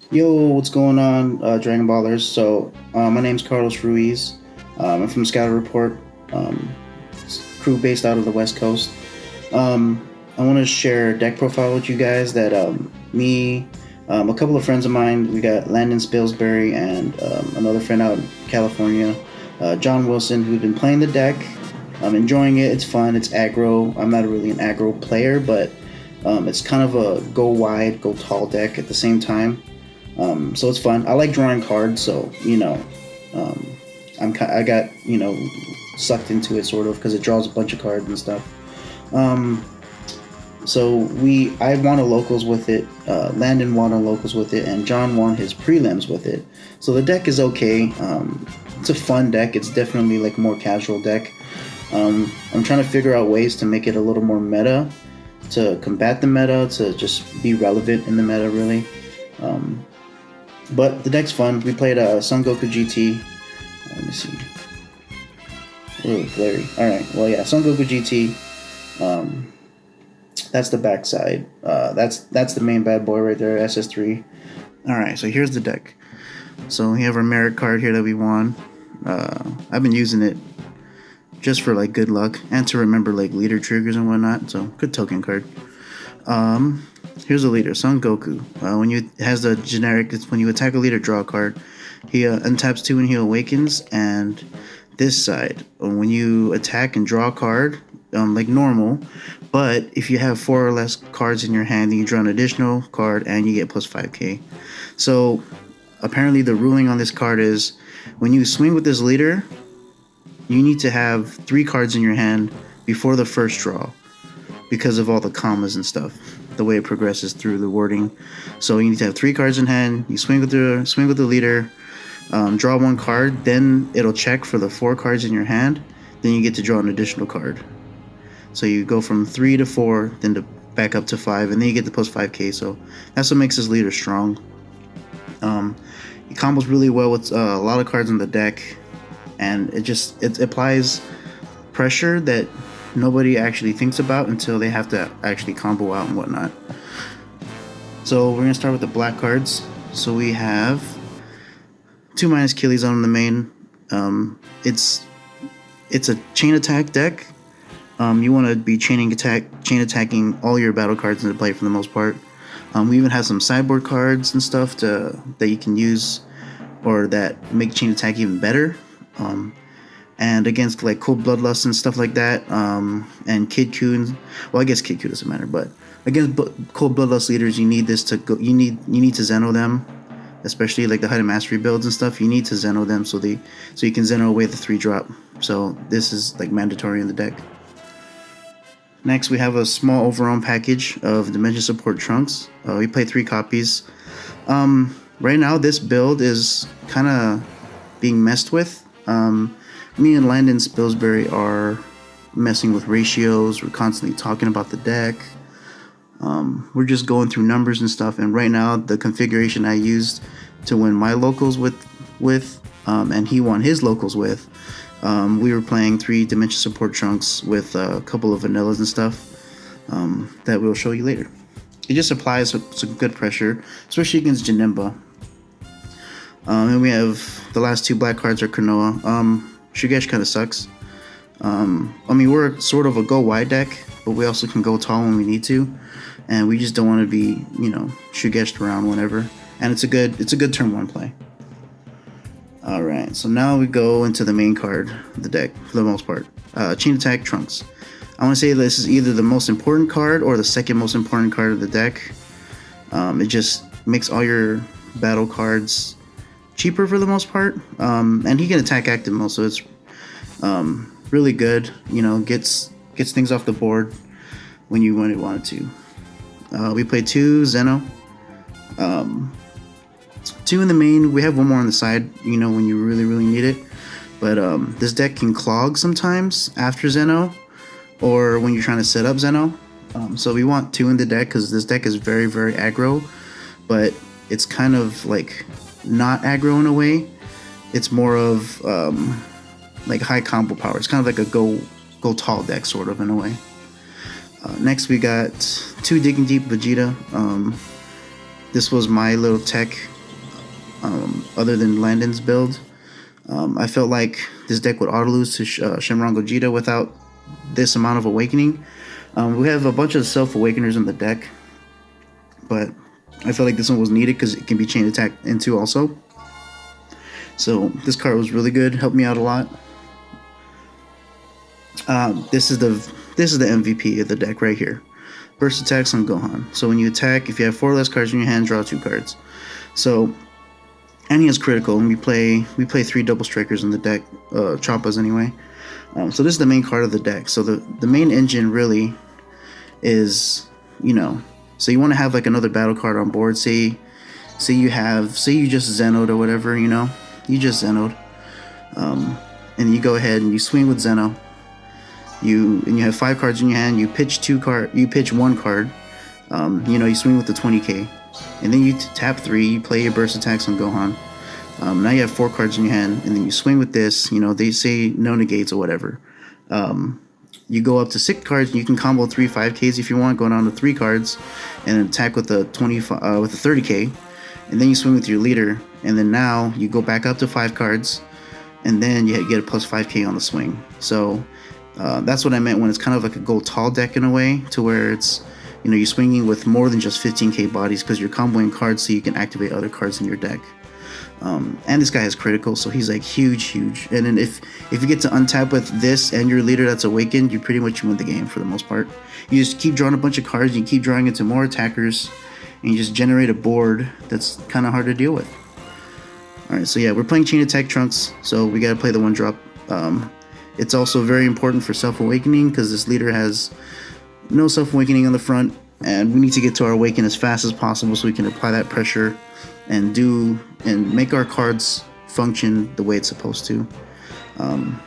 Yo, what's going on, Dragon Ballers? My name's Carlos Ruiz. I'm from Scouter Report, um, crew based out of the West Coast. I want to share a deck profile with you guys that me, a couple of friends of mine, we got Landon Spilsbury and another friend out in California, John Wilson, who've been playing the deck. I'm enjoying it. It's fun. It's aggro. I'm not really an aggro player, but it's kind of a go wide, go tall deck at the same time. So it's fun. I like drawing cards, so um, I got sucked into it sort of because it draws a bunch of cards and stuff. Um, I won a locals with it. Landon won a locals with it, and John won his prelims with it. So the deck is okay. It's a fun deck. It's definitely like a more casual deck. I'm trying to figure out ways to make it a little more meta, to combat the meta, to just be relevant in the meta, really. Um, but the deck's fun. We played Son Goku GT. Let me see. Ooh, blurry. Alright, well, yeah, Son Goku GT. Um, that's the backside. That's the main bad boy right there, SS3. Alright, so here's the deck. So we have our merit card here that we won. I've been using it just for like good luck and to remember like leader triggers and whatnot. So good token card. Here's a leader, Son Goku. When you it has the generic, it's when you attack a leader, draw a card. He untaps 2 and he awakens. And this side, when you attack and draw a card, like normal, but if you have 4 or less cards in your hand, then you draw an additional card and you get plus 5k. So apparently the ruling on this card is when you swing with this leader, you need to have 3 cards in your hand before the first draw because of all the commas and stuff, the way it progresses through the wording. So you need to have 3 cards in hand. You swing with the leader, draw 1 card, then it'll check for the 4 cards in your hand. Then you get to draw an additional card. So you go from 3 to 4, then to back up to 5, and then you get the plus 5k. So that's what makes this leader strong. It combos really well with a lot of cards in the deck, and it applies pressure that nobody actually thinks about until they have to actually combo out and whatnot. So we're gonna start with the black cards. So we have 2 minus Achilles on the main. It's a chain attack deck. You want to be chain attacking all your battle cards into play for the most part. We even have some sideboard cards and stuff that you can use, or that make chain attack even better. And against like Cold Bloodlust and stuff like that, and Kid Coon. Well, I guess Kid Coon doesn't matter, but against Cold Bloodlust leaders, you need this to go. You need to Zeno them, especially like the Hidden Mastery builds and stuff. You need to Zeno them so you can Zeno away the 3-drop. So this is like mandatory in the deck. Next, we have a small overall package of Dimension Support Trunks. We play 3 copies. Right now, this build is kind of being messed with. Me and Landon Spilsbury are messing with ratios. We're constantly talking about the deck. We're just going through numbers and stuff. And right now, the configuration I used to win my locals with and he won his locals with, we were playing 3 Dimension Support Trunks with a couple of vanillas and stuff that we'll show you later. It just applies some good pressure, especially against Janemba. And we have the last 2 black cards are Konoha. Shugesh kind of sucks. We're sort of a go wide deck, but we also can go tall when we need to, and we just don't want to be, Shugeshed around whenever. And it's a good turn 1 play. Alright, so now we go into the main card of the deck, for the most part. Chain Attack Trunks. I want to say this is either the most important card or the second most important card of the deck. It just makes all your battle cards cheaper for the most part. And he can attack active mode, so it's really good. Gets things off the board when you wanted to. We play 2 Zeno. 2 in the main. We have 1 more on the side, when you really, really need it. But this deck can clog sometimes after Zeno, or when you're trying to set up Zeno. So we want 2 in the deck because this deck is very, very aggro, but it's kind of like not aggro in a way. It's more of like high combo power. It's kind of like a go tall deck sort of in a way. Next we got 2 Digging Deep Vegeta. This was my little tech other than Landon's build. I felt like this deck would auto lose to Shenron Gogeta without this amount of awakening. We have a bunch of self awakeners in the deck, but I felt like this one was needed because it can be chain attack into also. So this card was really good, helped me out a lot. This is the MVP of the deck right here. Burst attacks on Gohan. So when you attack, if you have 4 less cards in your hand, draw 2 cards. So, and he has critical, and we play 3 double strikers in the deck, Choppas anyway. So this is the main card of the deck. So the main engine really is, you know, so you want to have like another battle card on board. Say you just Zeno'd or whatever, you know, you just Zeno'd, and you go ahead and you swing with Zeno. You have 5 cards in your hand. You pitch 1 card. You know, you swing with the 20k, and then you tap 3. You play your burst attacks on Gohan. Now you have 4 cards in your hand, and then you swing with this. You know, they say no negates or whatever. You go up to 6 cards. You can combo 3 5ks if you want, go down to 3 cards, and attack with the 30k, and then you swing with your leader, and then now you go back up to 5 cards, and then you get a plus 5k on the swing. So that's what I meant when it's kind of like a go tall deck in a way, to where it's, you know, you're swinging with more than just 15k bodies because you're comboing cards so you can activate other cards in your deck. And this guy has critical, so he's like huge. And then if you get to untap with this and your leader that's awakened, you pretty much win the game for the most part. You just keep drawing a bunch of cards, you keep drawing into more attackers, and you just generate a board that's kind of hard to deal with. Alright, so yeah, we're playing Chain Attack Trunks, so we gotta play the 1-drop. It's also very important for self-awakening because this leader has no self-awakening on the front, and we need to get to our awaken as fast as possible so we can apply that pressure and make our cards function the way it's supposed to.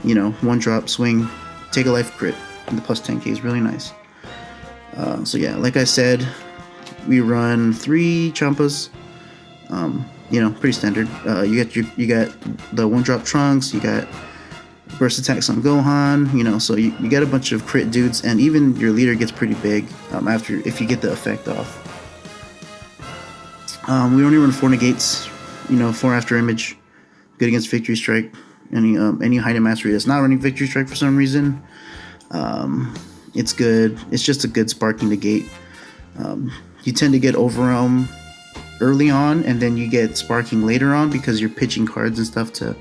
You know, 1-drop, swing, take a life crit, and the plus 10k is really nice. So yeah, like I said, we run 3 Champas. You know, pretty standard. You got the 1-drop Trunks, you got burst attacks on Gohan, you know, so you get a bunch of crit dudes, and even your leader gets pretty big if you get the effect off. We only run 4 negates, you know, 4 after image, good against Victory Strike. Any Hidden Mastery that's not running Victory Strike for some reason, it's good. It's just a good sparking negate. You tend to get Overwhelm early on, and then you get sparking later on because you're pitching cards and stuff to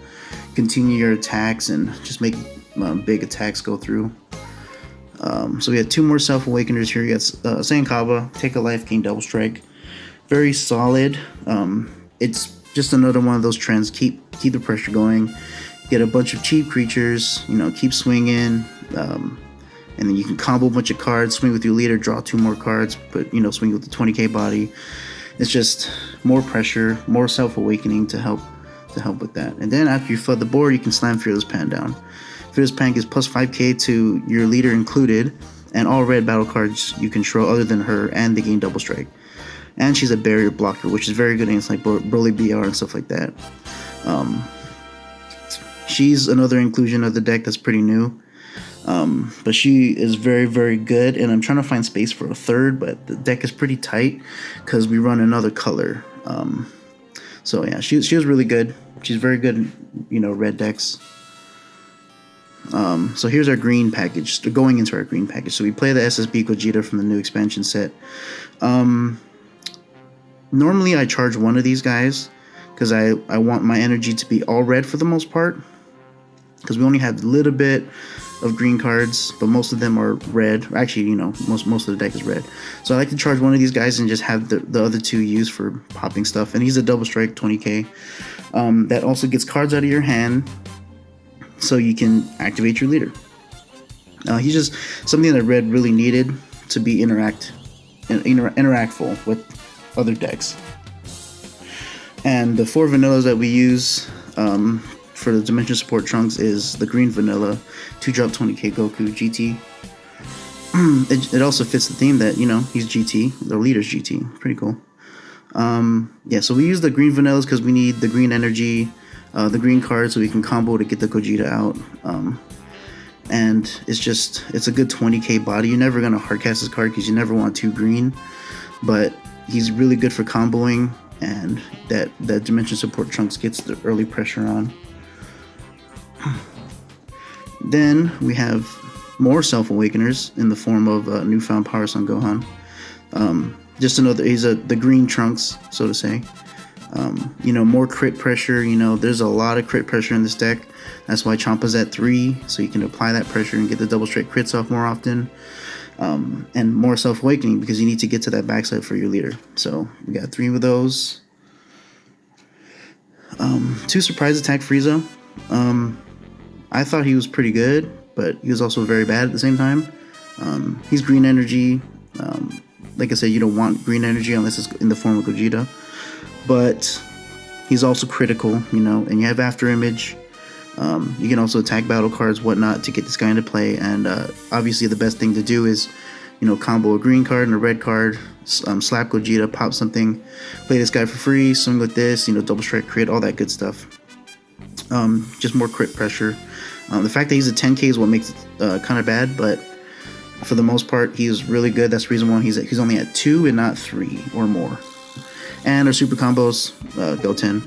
continue your attacks and just make big attacks go through. So we had 2 more self-awakeners here. You got Saiyankaba, take a life, gain double strike. Very solid. It's just another one of those trends. Keep the pressure going. Get a bunch of cheap creatures, you know, keep swinging. And then you can combo a bunch of cards, swing with your leader, draw 2 more cards, but, you know, swing with the 20k body. It's just more pressure, more self-awakening to help with that. And then after you flood the board, you can slam Fearless Pan down. Fearless Pan gives plus 5k to your leader included, and all red battle cards you control other than her, and they gain double strike. And she's a barrier blocker, which is very good against like Broly BR and stuff like that. She's another inclusion of the deck that's pretty new. But she is very, very good, and I'm trying to find space for a 3rd, but the deck is pretty tight because we run another color. So yeah, she was really good. She's very good in, you know, red decks. So here's our green package. Going into our green package, so we play the SSB Gogeta from the new expansion set. Normally I charge 1 of these guys because I want my energy to be all red for the most part, because we only have a little bit of green cards, but most of them are red. Actually, you know, most of the deck is red. So I like to charge 1 of these guys and just have the other 2 used for popping stuff. And he's a double strike 20k. That also gets cards out of your hand, so you can activate your leader. He's just something that red really needed to be interactful with other decks. And the 4 vanillas that we use for the Dimension Support Trunks is the green vanilla, 2-drop 20k Goku GT. It also fits the theme that, you know, he's GT, the leader's GT. Pretty cool. Yeah, so we use the green vanillas because we need the green energy, the green card, so we can combo to get the Gogeta out. And it's a good 20k body. You're never going to hardcast this card because you never want 2 green, but he's really good for comboing, and that Dimension Support Trunks gets the early pressure on. Then we have more Self-Awakeners in the form of Newfound Power Son Gohan. Just another, he's the green Trunks, so to say. More crit pressure. There's a lot of crit pressure in this deck. That's why Champa's at 3, so you can apply that pressure and get the double strike crits off more often. And more Self-Awakening, because you need to get to that backside for your leader. So we got 3 of those. 2 Surprise Attack Frieza. I thought he was pretty good, but he was also very bad at the same time. He's green energy. Like I said, you don't want green energy unless it's in the form of Vegeta. But he's also critical, and you have After Image. You can also attack battle cards, whatnot, to get this guy into play. And obviously the best thing to do is, combo a green card and a red card, slap Gogeta, pop something, play this guy for free, swing with this, double strike crit, all that good stuff. Just more crit pressure. The fact that he's a 10k is what makes it kind of bad, but for the most part, he's really good. That's the reason why he's only at 2 and not 3 or more. And our super combos, go 10.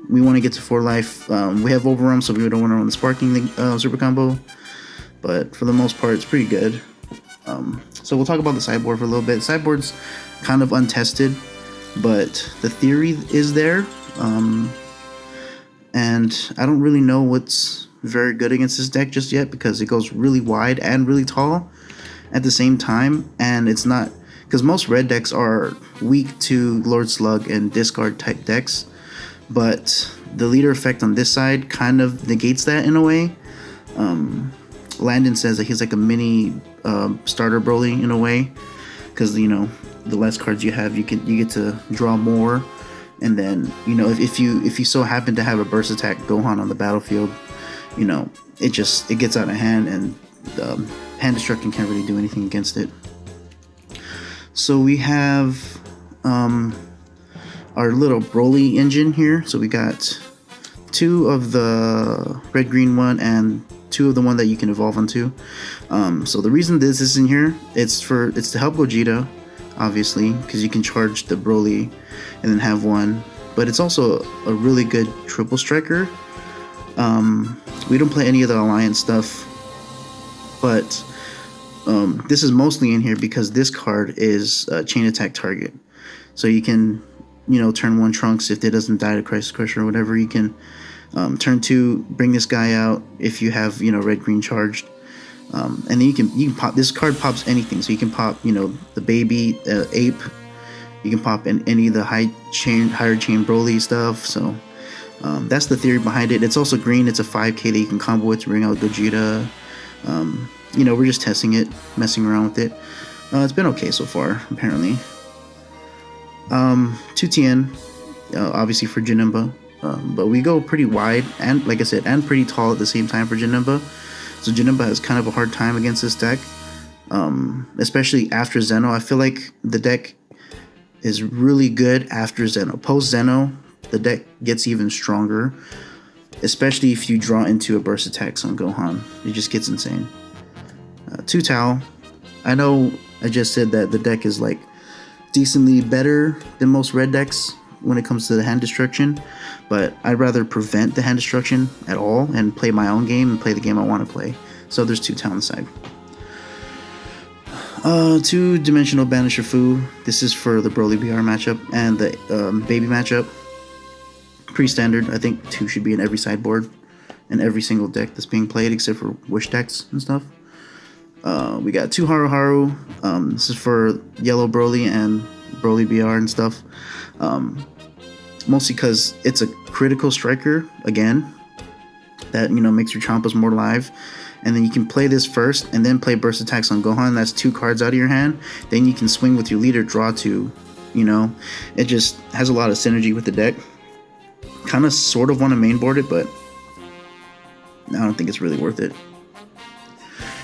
We want to get to 4 life. We have Overwhelm, so we don't want to run the Sparking super combo. But for the most part, it's pretty good. So we'll talk about the sideboard for a little bit. The sideboard's kind of untested, but the theory is there. And I don't really know what's very good against this deck just yet, because it goes really wide and really tall at the same time. And it's not, because most red decks are weak to Lord Slug and discard type decks, but the leader effect on this side kind of negates that in a way. Landon says that he's like a mini starter Broly in a way, because the less cards you have, you get to draw more. And then if you so happen to have a burst attack Gohan on the battlefield, it gets out of hand, and hand destruction can't really do anything against it. So we have our little Broly engine here. So we got 2 of the red-green one and 2 of the one that you can evolve onto. So the reason this is in here, it's to help Gogeta, obviously, because you can charge the Broly and then have 1. But it's also a really good triple striker. We don't play any of the Alliance stuff, but this is mostly in here because this card is a chain attack target. So you can, turn 1 Trunks if it doesn't die to Crisis Crusher or whatever. You can turn 2, bring this guy out if you have, red green charged. And then you can pop, this card pops anything. So you can pop, the baby, ape. You can pop in any of the higher chain Broly stuff. So that's the theory behind it. It's also green. It's a 5k that you can combo with to bring out Vegeta. We're just testing it, messing around with it. It's been okay so far, apparently. 2TN, obviously for Janemba. But we go pretty wide and, like I said, and pretty tall at the same time for Janemba. So Janemba has kind of a hard time against this deck, especially after Zeno. I feel like the deck is really good after Zeno. Post Zeno, the deck gets even stronger, especially if you draw into a burst attack on Gohan. It just gets insane. 2 Tau. I know I just said that the deck is like decently better than most red decks when it comes to the hand destruction, but I'd rather prevent the hand destruction at all and play my own game and play the game I want to play. So there's 2 Tau on the side. 2-dimensional Banisher Fu. This is for the Broly BR matchup and the baby matchup. Pretty standard. I think 2 should be in every sideboard and every single deck that's being played except for wish decks and stuff. We got 2 Haru Haru. This is for yellow Broly and Broly BR and stuff. Mostly because it's a critical striker again that makes your Champas more live. And then you can play this first and then play burst attacks on Gohan. That's 2 cards out of your hand. Then you can swing with your leader, draw 2. It just has a lot of synergy with the deck. Kind of sort of want to mainboard it, but I don't think it's really worth it.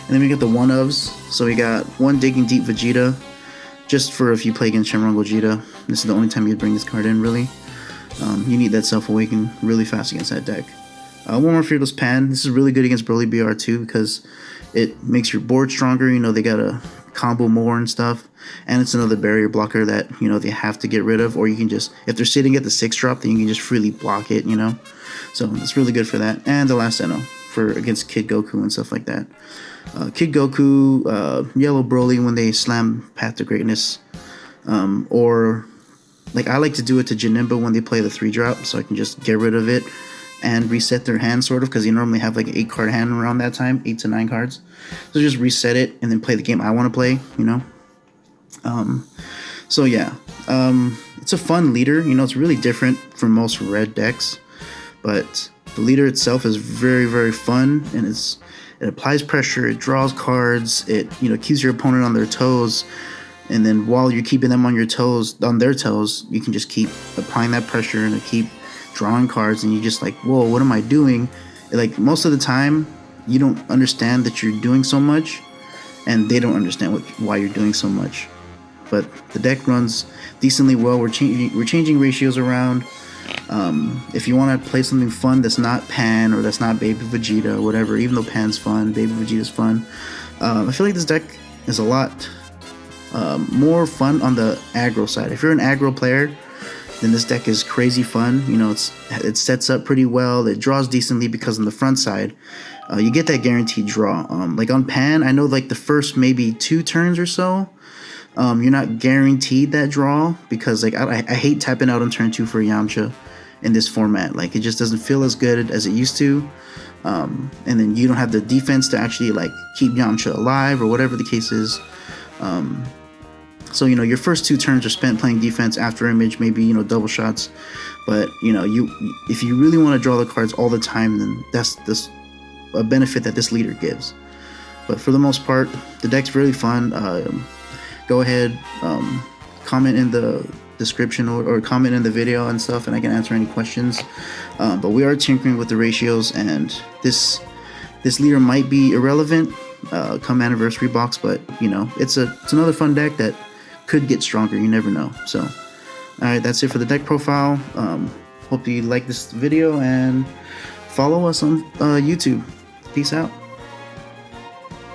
And then we got the 1-ofs. So we got 1 Digging Deep Vegeta, just for if you play against Shenron Gogeta. This is the only time you'd bring this card in, really. You need that Self-Awaken really fast against that deck. 1 more Fearless Pan. This is really good against Broly BR too, because it makes your board stronger. They got a combo more and stuff. And it's another barrier blocker that, you know, they have to get rid of, or you can just, if they're sitting at the 6-drop, then you can just freely block it, you know. So it's really good for that. And the last Zeno for against Kid Goku and stuff like that. Kid Goku, Yellow Broly when they slam Path to Greatness, or like I like to do it to Janemba when they play the 3-drop, so I can just get rid of it and reset their hand, sort of, because you normally have like an 8-card hand around that time, 8 to 9 cards. So just reset it and then play the game I want to play, you know. So yeah, it's a fun leader. You know, it's really different from most red decks, but the leader itself is very, very fun, and it applies pressure, it draws cards, it, you know, keeps your opponent on their toes, and then while you're keeping them on their toes, you can just keep applying that pressure and keep drawing cards, and you're just like, whoa, what am I doing? Like, most of the time you don't understand that you're doing so much, and they don't understand why you're doing so much. But the deck runs decently well. We're changing ratios around. If you want to play something fun that's not Pan or that's not Baby Vegeta or whatever, even though Pan's fun, Baby Vegeta's fun, I feel like this deck is a lot more fun on the aggro side. If you're an aggro player, then this deck is crazy fun. You know, it sets up pretty well. It draws decently because on the front side, you get that guaranteed draw. Like on Pan, I know like the first maybe 2 turns or so, you're not guaranteed that draw because like I hate tapping out on turn 2 for Yamcha in this format. Like, it just doesn't feel as good as it used to. And then you don't have the defense to actually like keep Yamcha alive or whatever the case is. So, you know, your first 2 turns are spent playing defense, after image, maybe, you know, double shots. But, you know, if you really want to draw the cards all the time, then that's a benefit that this leader gives. But for the most part, the deck's really fun. Go ahead, comment in the description or comment in the video and stuff, and I can answer any questions. But we are tinkering with the ratios, and this leader might be irrelevant come anniversary box, but you know, it's another fun deck that could get stronger. You never know. So, all right, that's it for the deck profile. Hope you like this video and follow us on YouTube. Peace out.